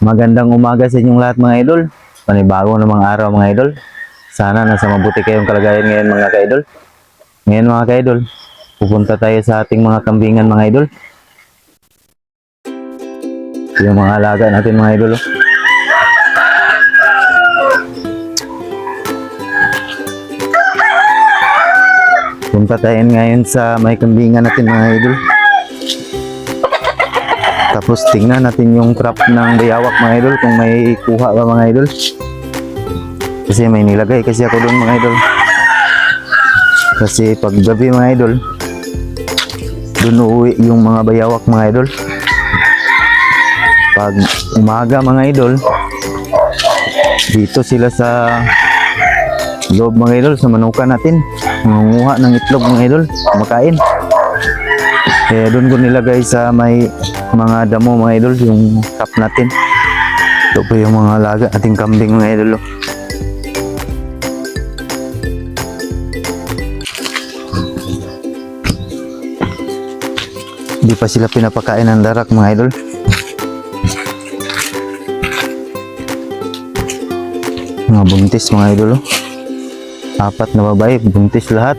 Magandang umaga sa inyong lahat mga idol. Panibagong namang araw mga idol. Sana nasa mabuti kayong kalagayan ngayon mga ka-idol. Ngayon mga ka-idol, pupunta tayo sa ating mga kambingan mga idol. Yung mga alaga natin mga idol. Punta tayo ngayon sa may kambingan natin mga idol. Tapos tingnan natin yung trap ng bayawak mga idol kung may kuha ba mga idol. Kasi may nilagay kasi ako doon mga idol. Kasi pag gabi mga idol, doon uuwi yung mga bayawak mga idol. Pag umaga mga idol, dito sila sa loob mga idol, sa manukan natin. Mangunguha ng itlog mga idol, kumakain. Kaya doon ko nilagay sa may mga damo mga idol, yung trap natin. Ito po yung mga alaga ating kambing mga idol. Hindi pa sila pinapakain ng darak mga idol. Mga buntis mga idol. 4 na babae, buntis lahat.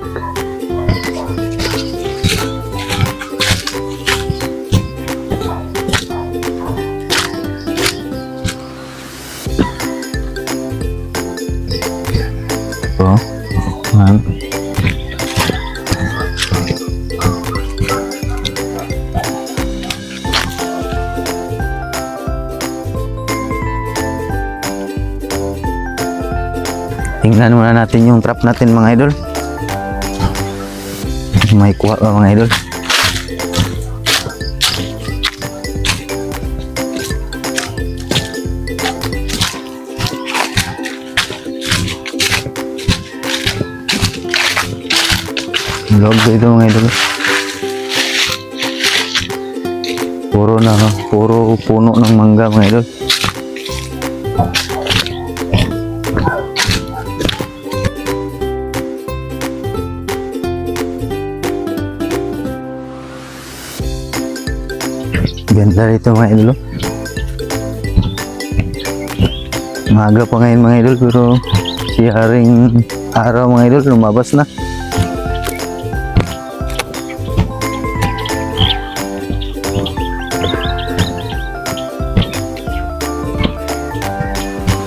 Ito. Ayan. Tingnan muna natin yung trap natin mga idol. May kuha ba mga idol? Log dito mga idol. Puro puno ng mangga mga idol. Ganda rito mga idol. Maaga pa ngayon mga idol, pero si haring araw mga idol lumabas na.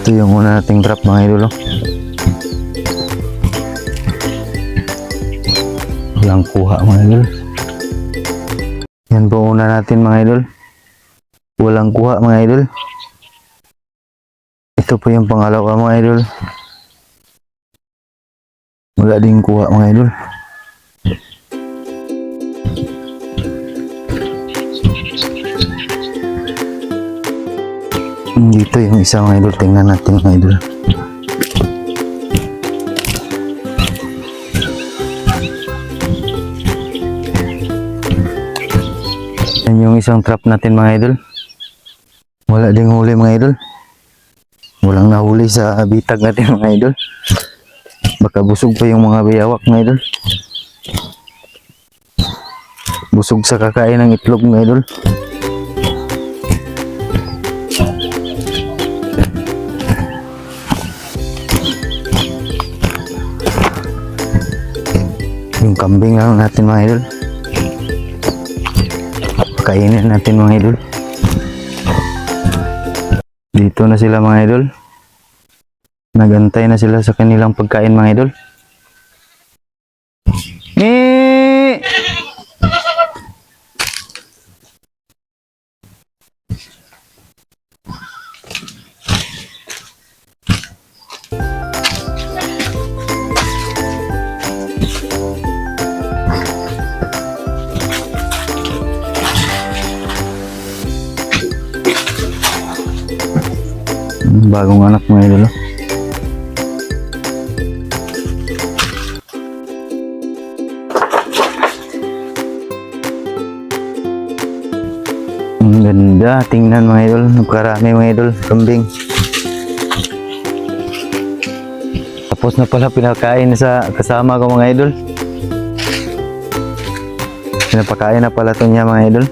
Ito yung una nating trap mga idol. Walang kuha mga idol. Yan po una natin mga idol. Walang kuha mga idol. Ito po yung pangalawa mga idol. Wala ding kuha mga idol. Dito yung isa mga idol. Tingnan natin mga idol. Yan yung isang trap natin mga idol. Wala ding huli mga idol. Walang nahuli sa bitag natin mga idol. Baka busog pa yung mga bayawak mga idol. Busog sa kakain ng itlog mga idol. Yung kambing lang natin mga idol. Pakainin natin mga idol. Dito na sila mga idol. Nagantay na sila sa kanilang pagkain mga idol. Bagong anak mga idol. Ang ganda, tingnan mga idol. Nagkarami mga idol, kambing. Tapos na pala pinakain sa kasama ko mga idol. Pinapakain na pala ito niya mga idol.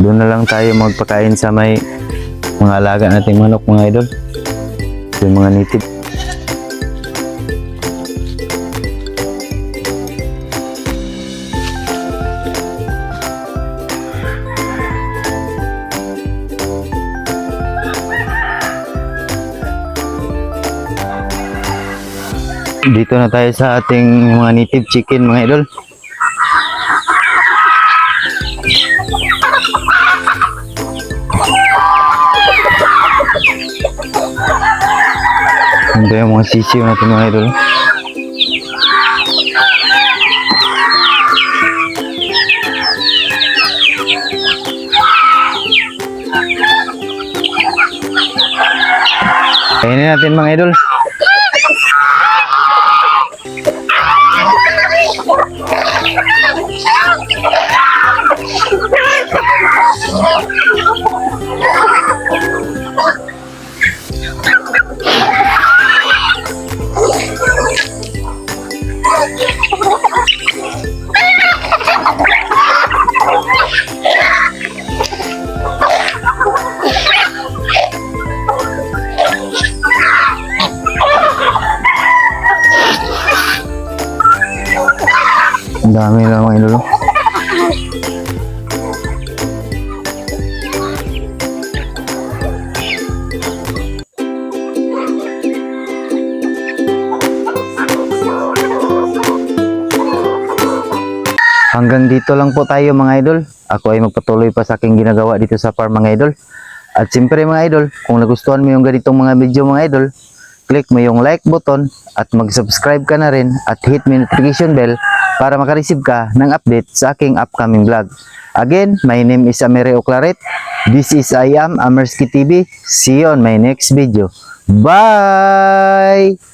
Doon na lang tayo magpakain sa may mga alaga nating manok mga idol. Yung mga native. Dito na tayo sa ating mga native chicken mga idol. Ito yung mga sisiw natin mga idol. Kainin natin mga idol. Ang dami lang mga idol. Hanggang dito lang po tayo mga idol. Ako ay magpatuloy pa sa aking ginagawa dito sa farm mga idol. At siyempre mga idol, kung nagustuhan mo yung ganitong mga video mga idol, click mo yung like button at mag-subscribe ka na rin at hit mo yung notification bell para makareceive ka ng update sa aking upcoming vlog. Again, my name is Amerio Claret. This is I am Amersky TV. See you on my next video. Bye!